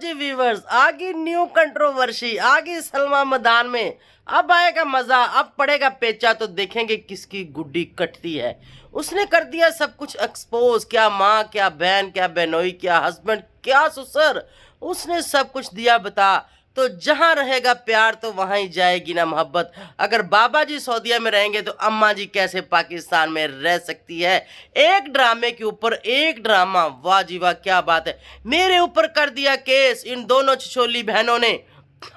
जी viewers, आगे new controversy, आगे सलमा मैदान में। अब आएगा मजा, अब पड़ेगा पेचा, तो देखेंगे किसकी गुड्डी कटती है। उसने कर दिया सब कुछ एक्सपोज, क्या माँ, क्या बहन, क्या बहनोई, क्या हस्बैंड, क्या ससुर, उसने सब कुछ दिया बता। तो जहां रहेगा प्यार तो वहां ही जाएगी ना मोहब्बत। अगर बाबा जी सऊदीया में रहेंगे तो अम्मा जी कैसे पाकिस्तान में रह सकती है। एक ड्रामे के ऊपर एक ड्रामा, वाह जी वाह, क्या बात है। मेरे ऊपर कर दिया केस इन दोनों छिछोली बहनों ने,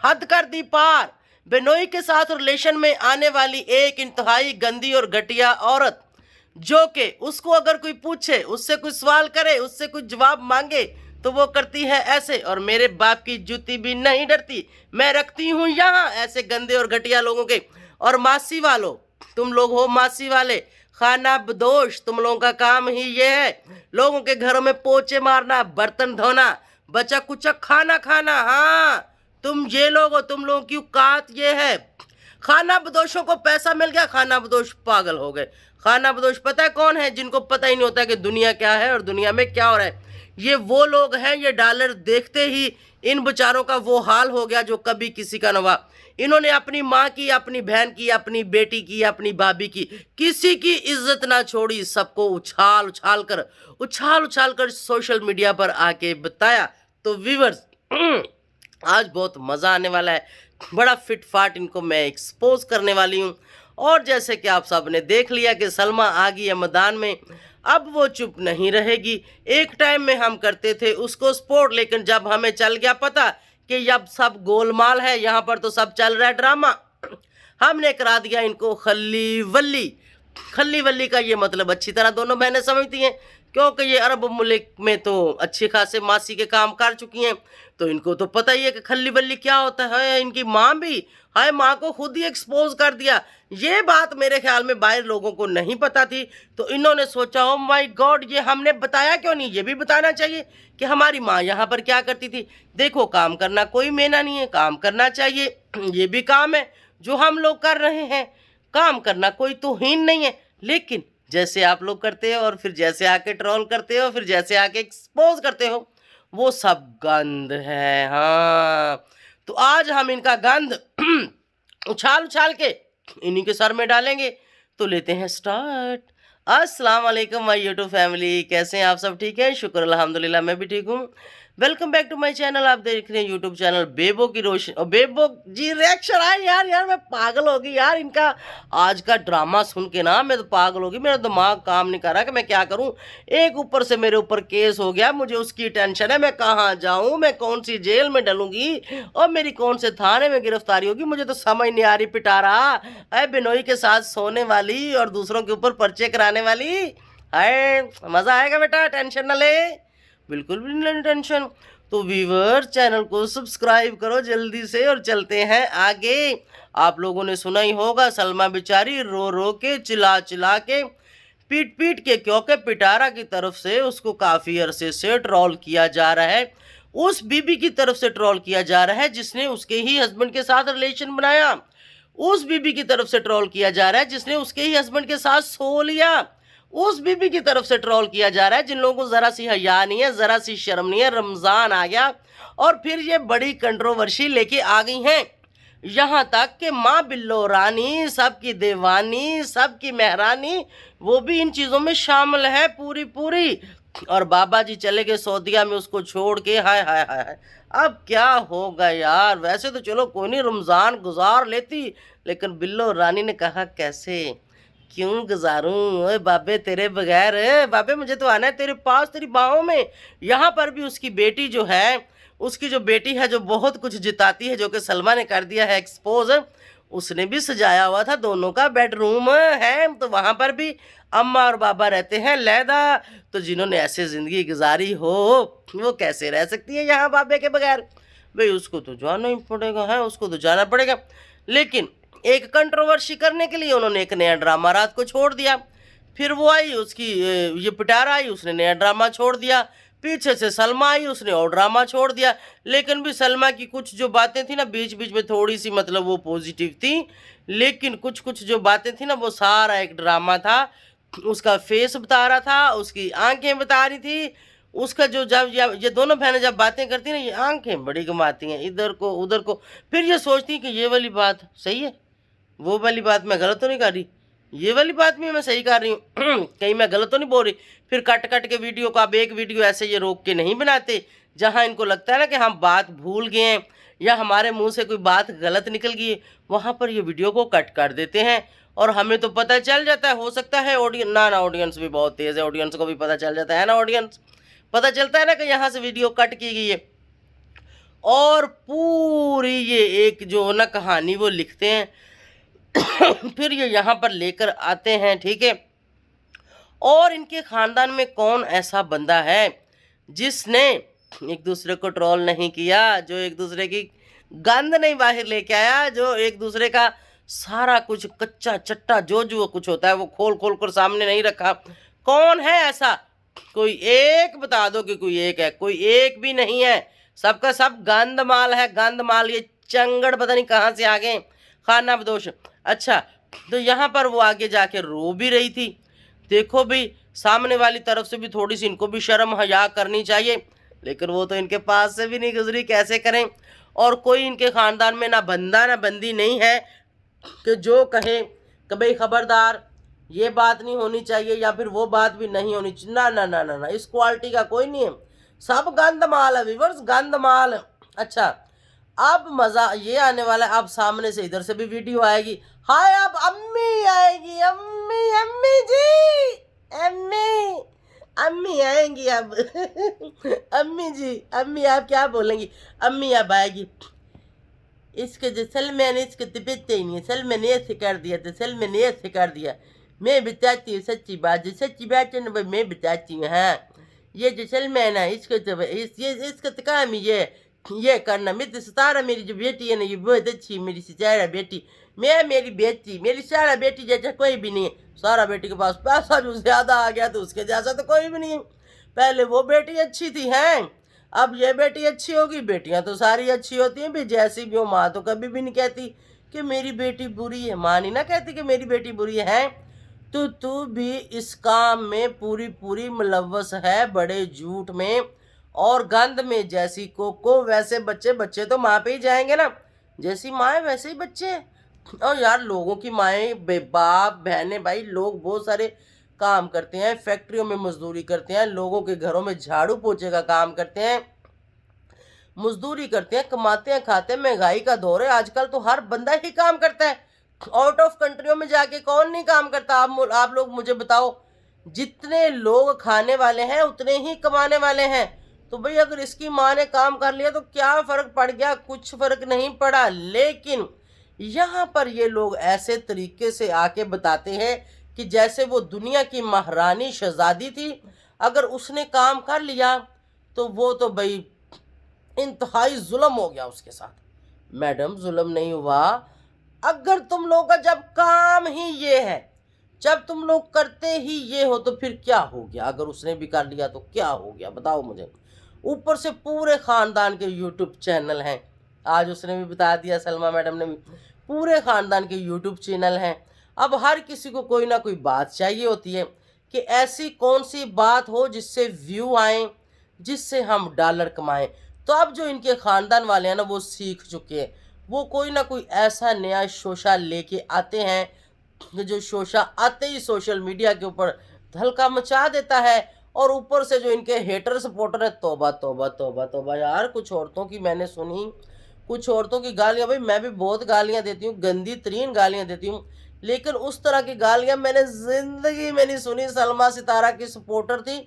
हद कर दी पार। बेनोई के साथ रिलेशन में आने वाली एक इंतहाई गंदी और घटिया औरत, जो कि उसको अगर कोई पूछे, उससे कोई सवाल करे, उससे कोई जवाब मांगे तो वो करती है ऐसे। और मेरे बाप की जूती भी नहीं डरती, मैं रखती हूं यहाँ ऐसे गंदे और घटिया लोगों के। और मासी वालों, तुम लोग हो मासी वाले, खाना बदोश, तुम लोगों का काम ही ये है, लोगों के घरों में पोछे मारना, बर्तन धोना, बचा कुचा खाना खाना। हाँ, तुम ये लोग हो, तुम लोगों की औकात ये है। खाना बदोशों को पैसा मिल गया, खाना बदोश पागल हो गए। खाना बदोश पता है कौन है? जिनको पता ही नहीं होता कि दुनिया क्या है और दुनिया में क्या हो रहा है। ये वो लोग हैं, ये डॉलर देखते ही इन बेचारों का वो हाल हो गया जो कभी किसी का न हुआ। इन्होंने अपनी माँ की, अपनी बहन की, अपनी बेटी की, अपनी भाभी की, किसी की इज्जत ना छोड़ी, सबको उछाल उछाल कर सोशल मीडिया पर आके बताया। तो व्यूवर्स, आज बहुत मज़ा आने वाला है, बड़ा फिट फाट इनको मैं एक्सपोज करने वाली हूँ। और जैसे कि आप सब ने देख लिया कि सलमा आ गई है मैदान में, अब वो चुप नहीं रहेगी। एक टाइम में हम करते थे उसको सपोर्ट, लेकिन जब हमें चल गया पता कि अब सब गोलमाल है, यहाँ पर तो सब चल रहा है ड्रामा, हमने करा दिया इनको खल्ली वल्ली। खल्ली वल्ली का ये मतलब अच्छी तरह दोनों बहनें समझती हैं, क्योंकि ये अरब मुल्क में तो अच्छे खासे मासी के काम कर चुकी हैं, तो इनको तो पता ही है कि खल्ली वल्ली क्या होता है। इनकी माँ भी, हाय, माँ को खुद ही एक्सपोज कर दिया। ये बात मेरे ख्याल में बाहर लोगों को नहीं पता थी, तो इन्होंने सोचा ओ माय गॉड, ये हमने बताया क्यों नहीं, ये भी बताना चाहिए कि हमारी माँ यहाँ पर क्या करती थी। देखो, काम करना कोई मेना नहीं है, काम करना चाहिए, ये भी काम है जो हम लोग कर रहे हैं। काम करना कोई तौहीन नहीं है, लेकिन जैसे आप लोग करते हो और फिर जैसे आके ट्रोल करते हो, फिर जैसे आके एक्सपोज करते हो, वो सब गंद है। हाँ, तो आज हम इनका गंद उछाल उछाल के इन्हीं के सर में डालेंगे। तो लेते हैं स्टार्ट। अस्सलाम वालेकुम माय यूट्यूब फैमिली, कैसे हैं आप सब? ठीक है, शुक्र अल्हम्दुलिल्लाह, मैं भी ठीक हूँ। Welcome back to my channel. आप देख रहे हैं यूट्यूब चैनल बेबो की रोशन। और बेबो जी रिएक्शन आए यार मैं पागल हो गई यार, इनका आज का ड्रामा सुन के ना मैं तो पागल हो गई, मेरा दिमाग काम नहीं कर रहा कि मैं क्या करूं। एक ऊपर से मेरे ऊपर केस हो गया, मुझे उसकी टेंशन है, मैं कहाँ जाऊं, मैं कौन सी जेल में डलूंगी और मेरी कौन से थाने में गिरफ्तारी होगी, मुझे तो समझ नहीं आ रही। पिटारा अरे बिनोई के साथ सोने वाली और दूसरों के ऊपर पर्चे कराने वाली, अरे मजा आएगा बेटा, टेंशन न ले, बिल्कुल भी नहीं टेंशन। तो व्यूअर, चैनल को सब्सक्राइब करो जल्दी से और चलते हैं आगे। आप लोगों ने सुना ही होगा, सलमा बेचारी रो रो के, चिल्ला चिल्ला के, पीट पीट के, क्योंकि पिटारा की तरफ से उसको काफ़ी अरसे से ट्रोल किया जा रहा है, उस बीबी की तरफ से ट्रोल किया जा रहा है जिसने उसके ही हस्बैंड के साथ रिलेशन बनाया, उस बीबी की तरफ से ट्रोल किया जा रहा है जिसने उसके ही हस्बैंड के साथ सो लिया, उस बीबी की तरफ से ट्रोल किया जा रहा है जिन लोगों को ज़रा सी हया नहीं है, ज़रा सी शर्म नहीं है। रमज़ान आ गया और फिर ये बड़ी कंट्रोवर्सी लेके आ गई हैं, यहाँ तक कि माँ बिल्लो रानी, सबकी दीवानी, सबकी मेहरानी, वो भी इन चीज़ों में शामिल है पूरी पूरी। और बाबा जी चले गए सऊदीया में उसको छोड़ के, हाय हाय हाय हाय, अब क्या होगा यार। वैसे तो चलो कोई नहीं, रमज़ान गुजार लेती, लेकिन बिल्लो रानी ने कहा कैसे, क्यों गुजारूं, ओए बाबे तेरे बगैर, बाबे मुझे तो आना है तेरे पास, तेरी बाहों में। यहाँ पर भी उसकी बेटी जो है, उसकी जो बेटी है जो बहुत कुछ जिताती है, जो कि सलमा ने कर दिया है एक्सपोज, उसने भी सजाया हुआ था दोनों का बेडरूम है, तो वहाँ पर भी अम्मा और बाबा रहते हैं लैदा। तो जिन्होंने ऐसे ज़िंदगी गुजारी हो वो कैसे रह सकती है यहाँ बाबे के बगैर? भाई उसको तो जाना ही पड़ेगा, है उसको तो जाना पड़ेगा। लेकिन एक कंट्रोवर्सी करने के लिए उन्होंने एक नया ड्रामा रात को छोड़ दिया। फिर वो आई, उसकी ये पिटारा आई, उसने नया ड्रामा छोड़ दिया। पीछे से सलमा आई, उसने और ड्रामा छोड़ दिया। लेकिन भी सलमा की कुछ जो बातें थी ना, बीच बीच में थोड़ी सी मतलब वो पॉजिटिव थी, लेकिन कुछ कुछ जो बातें थी ना वो सारा एक ड्रामा था। उसका फेस बता रहा था, उसकी आंखें बता रही थी, उसका जो जब ये दोनों बहनें जब बातें करती हैं ना, ये आंखें बड़ी घुमाती हैं इधर को उधर को, फिर ये सोचती हैं कि ये वाली बात सही है, वो वाली बात मैं गलत तो नहीं कर रही, ये वाली बात भी मैं सही कर रही हूँ कहीं मैं गलत तो नहीं बोल रही। फिर कट कट के वीडियो को, अब एक वीडियो ऐसे ये रोक के नहीं बनाते जहाँ इनको लगता है ना कि हम बात भूल गए हैं या हमारे मुंह से कोई बात गलत निकल गई है, वहाँ पर ये वीडियो को कट कर देते हैं और हमें तो पता चल जाता है। हो सकता है ऑडियंस ना ऑडियंस भी बहुत तेज़ है, ऑडियंस को भी पता चल जाता है ना, ऑडियंस पता चलता है ना कि यहाँ से वीडियो कट की गई है, और पूरी ये एक जो ना कहानी वो लिखते हैं फिर ये यहाँ पर लेकर आते हैं, ठीक है। और इनके खानदान में कौन ऐसा बंदा है जिसने एक दूसरे को ट्रोल नहीं किया, जो एक दूसरे की गंद नहीं बाहर लेके आया, जो एक दूसरे का सारा कुछ कच्चा चट्टा जो कुछ होता है वो खोल खोल कर सामने नहीं रखा। कौन है ऐसा? कोई एक बता दो कि कोई एक है। कोई एक भी नहीं है, सबका सब गंद माल है, गंद माल। ये चंगड़ पता नहीं कहाँ से आ गए, खाना बदोश। अच्छा, तो यहाँ पर वो आगे जाके रो भी रही थी। देखो भी, सामने वाली तरफ से भी थोड़ी सी इनको भी शर्म हया करनी चाहिए, लेकिन वो तो इनके पास से भी नहीं गुजरी, कैसे करें। और कोई इनके खानदान में ना बंदा ना बंदी नहीं है कि जो कहे कि भाई खबरदार ये बात नहीं होनी चाहिए या फिर वो बात भी नहीं होनी चाहिए। ना ना ना ना ना, इस क्वालिटी का कोई नहीं है, सब गंद माल है व्यूअर्स, गंद माल। अच्छा, अब मज़ा ये आने वाला है, अब सामने से इधर से भी वीडियो आएगी। हाय, अब अम्मी आएगी, अम्मी अम्मी जी, अम्मी अम्मी आएंगी अब अम्मी जी, अम्मी आप क्या बोलेंगी? अम्मी अब आएगी। इसके जो सलमान, इसके तो बेचते ही नहीं है, सलमान ने ऐसे कर दिया तो सलमान ने ऐसे कर दिया। मैं बताती हूँ सच्ची बात, जो सच्ची बात है ना भाई मैं बताती हूँ। हाँ, ये जो सलमान है इसको तो इसका तो काम ही ये करना। मैं तो सितारा, मेरी जो बेटी है ना ये बहुत अच्छी, मेरी सितारा बेटी। मेरी बेटी, मेरी सारा बेटी जैसा कोई भी नहीं है। सारा बेटी के पास पैसा जो ज़्यादा आ गया तो उसके जैसा तो कोई भी नहीं है। पहले वो बेटी अच्छी थी, हैं, अब ये बेटी अच्छी होगी। बेटियां तो सारी अच्छी होती हैं भी, जैसी भी हो। माँ तो कभी भी नहीं कहती कि मेरी बेटी बुरी है, माँ नहीं ना कहती कि मेरी बेटी बुरी है। तो तू भी इस काम में पूरी पूरी मुलव्वस है, बड़े झूठ में और गंद में। जैसी को वैसे बच्चे, बच्चे तो माँ पे ही जाएंगे ना, जैसी माँ है वैसे ही बच्चे हैं। और यार, लोगों की माएँ, बाप, बहनें, भाई, लोग बहुत सारे काम करते हैं, फैक्ट्रियों में मजदूरी करते हैं, लोगों के घरों में झाड़ू पोछे का काम करते हैं, मजदूरी करते हैं, कमाते हैं, खाते हैं। महंगाई का दौर है आजकल, तो हर बंदा ही काम करता है। आउट ऑफ कंट्रियों में जाके कौन नहीं काम करता? आप लोग मुझे बताओ, जितने लोग खाने वाले हैं उतने ही कमाने वाले हैं। तो भाई अगर इसकी माँ ने काम कर लिया तो क्या फर्क पड़ गया? कुछ फर्क नहीं पड़ा। लेकिन यहाँ पर ये लोग ऐसे तरीके से आके बताते हैं कि जैसे वो दुनिया की महारानी शहजादी थी, अगर उसने काम कर लिया तो वो तो भाई इंतहाई जुल्म हो गया उसके साथ। मैडम, जुल्म नहीं हुआ। अगर तुम लोग का जब काम ही ये है, जब तुम लोग करते ही ये हो, तो फिर क्या हो गया? अगर उसने भी कर लिया तो क्या हो गया, बताओ मुझे। ऊपर से पूरे खानदान के यूट्यूब चैनल हैं, आज उसने भी बता दिया, सलमा मैडम ने भी, पूरे खानदान के यूट्यूब चैनल हैं। अब हर किसी को कोई ना कोई बात चाहिए होती है कि ऐसी कौन सी बात हो जिससे व्यू आए, जिससे हम डॉलर कमाएं। तो अब जो इनके ख़ानदान वाले हैं ना, वो सीख चुके हैं। वो कोई ना कोई ऐसा नया शोशा लेके आते हैं कि जो शोशा आते ही सोशल मीडिया के ऊपर हल्का मचा देता है। और ऊपर से जो इनके हेटर सपोर्टर है, तौबा तौबा तौबा तौबा। यार, कुछ औरतों की मैंने सुनी, कुछ औरतों की गालियाँ, भाई मैं भी बहुत गालियाँ देती हूँ, गंदी तरीन गालियाँ देती हूँ, लेकिन उस तरह की गालियाँ मैंने ज़िंदगी में नहीं सुनी। सलमा सितारा की सपोर्टर थी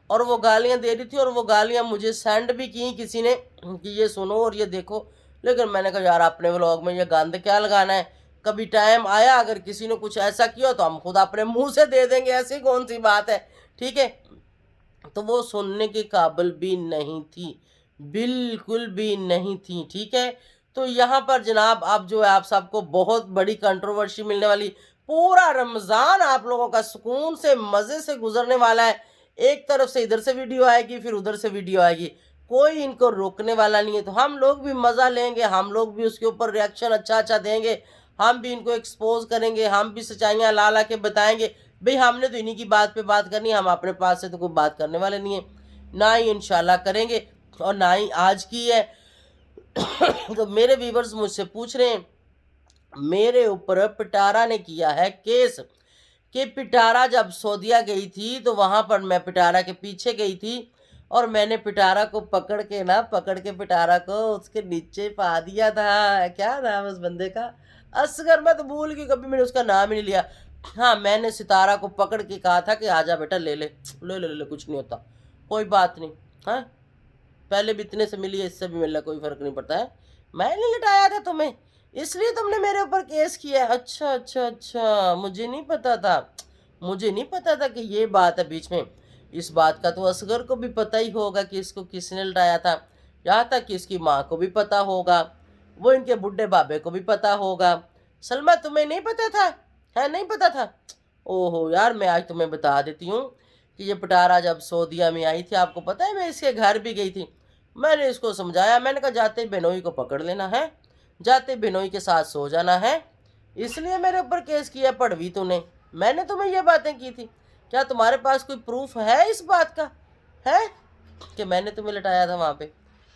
और वो गालियाँ दे रही थी, और वो गालियाँ मुझे सेंड भी की किसी ने कि ये सुनो और ये देखो। लेकिन मैंने कहा यार, अपने व्लॉग में ये गंद क्या लगाना है। कभी टाइम आया, अगर किसी ने कुछ ऐसा किया तो हम खुद अपने मुंह से दे देंगे, ऐसी कौन सी बात है, ठीक है। तो वो सुनने के काबिल भी नहीं थी, बिल्कुल भी नहीं थी, ठीक है। तो यहाँ पर जनाब, अब जो है आप सबको बहुत बड़ी कंट्रोवर्सी मिलने वाली। पूरा रमज़ान आप लोगों का सुकून से, मज़े से गुजरने वाला है। एक तरफ से इधर से वीडियो आएगी, फिर उधर से वीडियो आएगी, कोई इनको रोकने वाला नहीं है। तो हम लोग भी मज़ा लेंगे, हम लोग भी उसके ऊपर रिएक्शन अच्छा अच्छा देंगे, हम भी इनको एक्सपोज करेंगे, हम भी सच्चाइयाँ ला के बताएंगे। भाई हमने तो इन्हीं की बात पे बात करनी है, हम अपने पास से तो कोई बात करने वाले नहीं है। ना ही इंशाल्लाह करेंगे और ना ही आज की है। तो मेरे व्यूवर्स मुझसे पूछ रहे हैं, मेरे ऊपर पिटारा ने किया है केस कि पिटारा जब सऊदीया गई थी तो वहां पर मैं पिटारा के पीछे गई थी और मैंने पिटारा को पकड़ के पिटारा को उसके नीचे पा दिया था। क्या नाम है उस बंदे का? असगर। मैं तो भूल गई, कभी मैंने उसका नाम ही नहीं लिया। हाँ, मैंने सितारा को पकड़ के कहा था कि आजा बेटा, ले ले ले ले ले, कुछ नहीं होता, कोई बात नहीं। हाँ, पहले भी इतने से मिली है, इससे भी मिलना कोई फर्क नहीं पड़ता है। मैंने लिटाया था तुम्हें, इसलिए तुमने मेरे ऊपर केस किया है। अच्छा अच्छा अच्छा, मुझे नहीं पता था, मुझे नहीं पता था कि ये बात है बीच में। इस बात का तो असगर को भी पता ही होगा कि इसको किसने लिटाया था, यहाँ तक कि इसकी माँ को भी पता होगा, वो इनके बुढ़े बाबे को भी पता होगा। सलमा, तुम्हें नहीं पता था? है नहीं पता था? ओहो यार, मैं आज तुम्हें बता देती हूँ कि ये पिटारा जब सऊदीया में आई थी, आपको पता है मैं इसके घर भी गई थी। मैंने इसको समझाया, मैंने कहा जाते बेनोई को पकड़ लेना है, जाते बेनोई के साथ सो जाना है, इसलिए मेरे ऊपर केस किया पड़वी तूने। मैंने तुम्हें ये बातें की थी, क्या तुम्हारे पास कोई प्रूफ है इस बात का, है कि मैंने तुम्हें लटाया था वहाँ पे?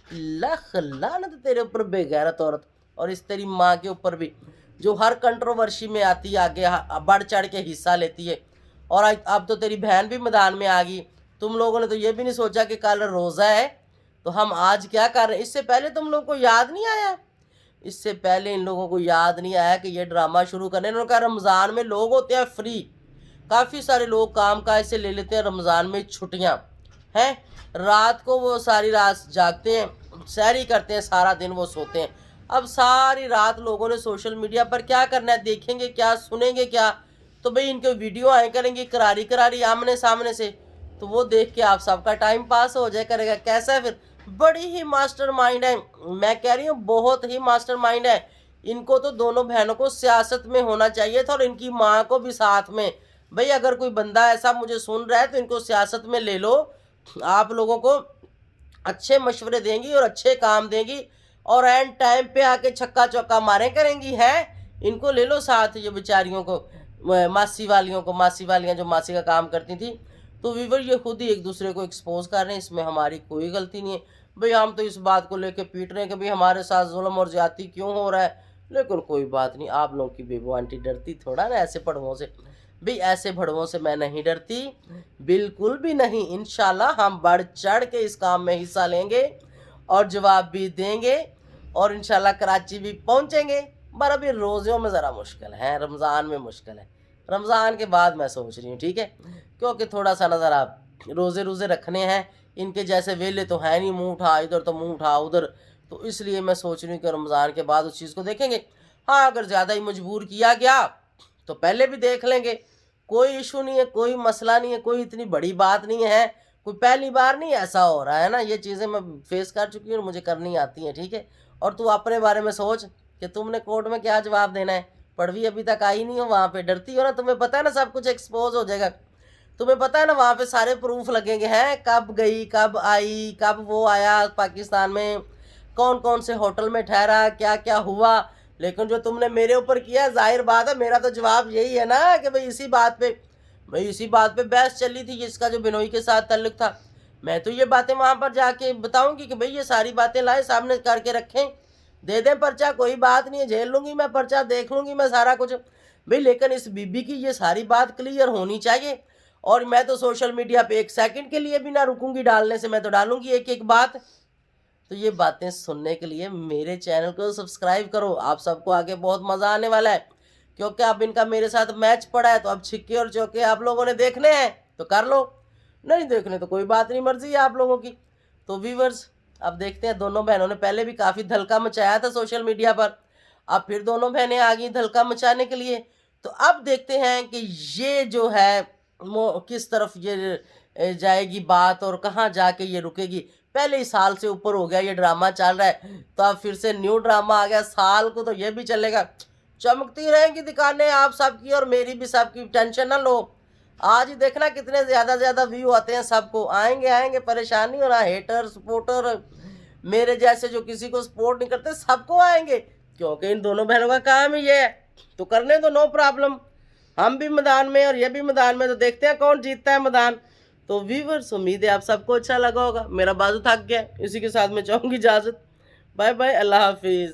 लख लानत तेरे ऊपर बेगैरत औरत, और इस तेरी माँ के ऊपर भी, जो हर कंट्रोवर्सी में आती है, आगे बढ़ चढ़ के हिस्सा लेती है। और अब तो तेरी बहन भी मैदान में आ गई। तुम लोगों ने तो ये भी नहीं सोचा कि कल रोज़ा है तो हम आज क्या कर रहे हैं। इससे पहले तुम लोगों को याद नहीं आया, इससे पहले इन लोगों को याद नहीं आया कि ये ड्रामा शुरू करने। इन्होंने कहा रमज़ान में लोग होते हैं फ्री, काफ़ी सारे लोग काम काज से ले लेते हैं रमज़ान में छुट्टियाँ हैं, रात को वो सारी रात जागते हैं, सहरी करते हैं, सारा दिन वो सोते हैं। अब सारी रात लोगों ने सोशल मीडिया पर क्या करना है, देखेंगे क्या, सुनेंगे क्या? तो भाई इनके वीडियो आए करेंगी करारी करारी आमने सामने से, तो वो देख के आप सबका टाइम पास हो जाए करेगा। कैसा है फिर? बड़ी ही मास्टर माइंड है, मैं कह रही हूँ बहुत ही मास्टर माइंड है। इनको तो दोनों बहनों को सियासत में होना चाहिए था और इनकी माँ को भी साथ में। भाई अगर कोई बंदा ऐसा मुझे सुन रहा है तो इनको सियासत में ले लो, आप लोगों को अच्छे मशवरे देंगी और अच्छे काम देंगी और एंड टाइम पे आके छक्का चौका मारे करेंगी। है, इनको ले लो साथ, ये बेचारियों को, मासी वालियों को, मासी वालियाँ जो मासी का काम करती थी। तो वीवर ये खुद ही एक दूसरे को एक्सपोज कर रहे हैं, इसमें हमारी कोई गलती नहीं है। भाई हम तो इस बात को लेके पीट रहे हैं कि भाई हमारे साथ जुल्म और ज्यादती क्यों हो रहा है, लेकिन कोई बात नहीं। आप लोगों की बेबू आंटी डरती थोड़ा ना ऐसे भड़वों से। भाई ऐसे भड़वों से मैं नहीं डरती, बिल्कुल भी नहीं। इंशाल्लाह हम बढ़ चढ़ के इस काम में हिस्सा लेंगे और जवाब भी देंगे और इंशाल्लाह कराची भी पहुंचेंगे। पर अभी रोज़ों में ज़रा मुश्किल है, रमज़ान में मुश्किल है। रमज़ान के बाद मैं सोच रही हूँ, ठीक है, क्योंकि थोड़ा सा नज़र आप रोज़े रोज़े रखने हैं। इनके जैसे वेले तो है नहीं, मुँह उठा इधर तो मुँह उठा उधर, तो इसलिए मैं सोच रही हूँ कि रमज़ान के बाद उस चीज़ को देखेंगे। हाँ, अगर ज़्यादा ही मजबूर किया गया तो पहले भी देख लेंगे, कोई इशू नहीं है, कोई मसला नहीं है, कोई इतनी बड़ी बात नहीं है। कोई पहली बार नहीं ऐसा हो रहा है ना, ये चीज़ें मैं फेस कर चुकी हूँ और मुझे करनी आती हैं, ठीक है। और तू अपने बारे में सोच कि तुमने कोर्ट में क्या जवाब देना है। पढ़वी अभी तक आई नहीं हो, वहाँ पे डरती हो ना, तुम्हें पता है ना सब कुछ एक्सपोज हो जाएगा। तुम्हें पता है ना वहाँ पे सारे प्रूफ लगेंगे, हैं कब गई, कब आई, कब वो आया पाकिस्तान में, कौन कौन से होटल में ठहरा, क्या क्या हुआ। लेकिन जो तुमने मेरे ऊपर किया, जाहिर बात है मेरा तो जवाब यही है ना कि भाई इसी बात पे, भाई इसी बात पे बहस चली थी जिसका जो बिनोई के साथ ताल्लुक था। मैं तो ये बातें वहाँ पर जाके बताऊंगी कि भाई ये सारी बातें लाए सामने करके रखें, दे दें पर्चा, कोई बात नहीं है, झेल लूंगी मैं पर्चा, देख लूंगी मैं सारा कुछ भाई। लेकिन इस बीबी की ये सारी बात क्लियर होनी चाहिए। और मैं तो सोशल मीडिया पे एक सेकंड के लिए भी ना रुकूंगी डालने से, मैं तो डालूंगी एक एक बात। तो ये बातें सुनने के लिए मेरे चैनल को सब्सक्राइब करो, आप सबको आगे बहुत मज़ा आने वाला है। क्योंकि अब इनका मेरे साथ मैच पड़ा है, तो अब छिक्के और चौके आप लोगों ने देखने हैं तो कर लो, नहीं देखने तो कोई बात नहीं, मर्जी है आप लोगों की। तो व्यूवर्स अब देखते हैं, दोनों बहनों ने पहले भी काफ़ी धलका मचाया था सोशल मीडिया पर, अब फिर दोनों बहनें आ गई धलका मचाने के लिए। तो अब देखते हैं कि ये जो है किस तरफ ये जाएगी बात और कहाँ जाके ये रुकेगी। पहले ही साल से ऊपर हो गया ये ड्रामा चल रहा है, तो अब फिर से न्यू ड्रामा आ गया, साल को तो ये भी चलेगा। चमकती रहेंगी दुकानें आप सबकी और मेरी भी सबकी, टेंशन ना लो। आज ही देखना कितने ज़्यादा व्यू आते हैं, सबको आएंगे आएंगे, परेशान नहीं होना। हेटर सपोर्टर मेरे जैसे जो किसी को सपोर्ट नहीं करते सबको आएंगे, क्योंकि इन दोनों बहनों का काम ही ये है। तो करने दो, नो प्रॉब्लम, हम भी मैदान में और ये भी मैदान में, तो देखते हैं कौन जीतता है मैदान। तो व्यूअर्स, उम्मीद है आप सबको अच्छा लगा होगा। मेरा बाजू थक गया, इसी के साथ मैं चाहूँगी इजाज़त। बाय बाय, अल्लाह हाफिज़।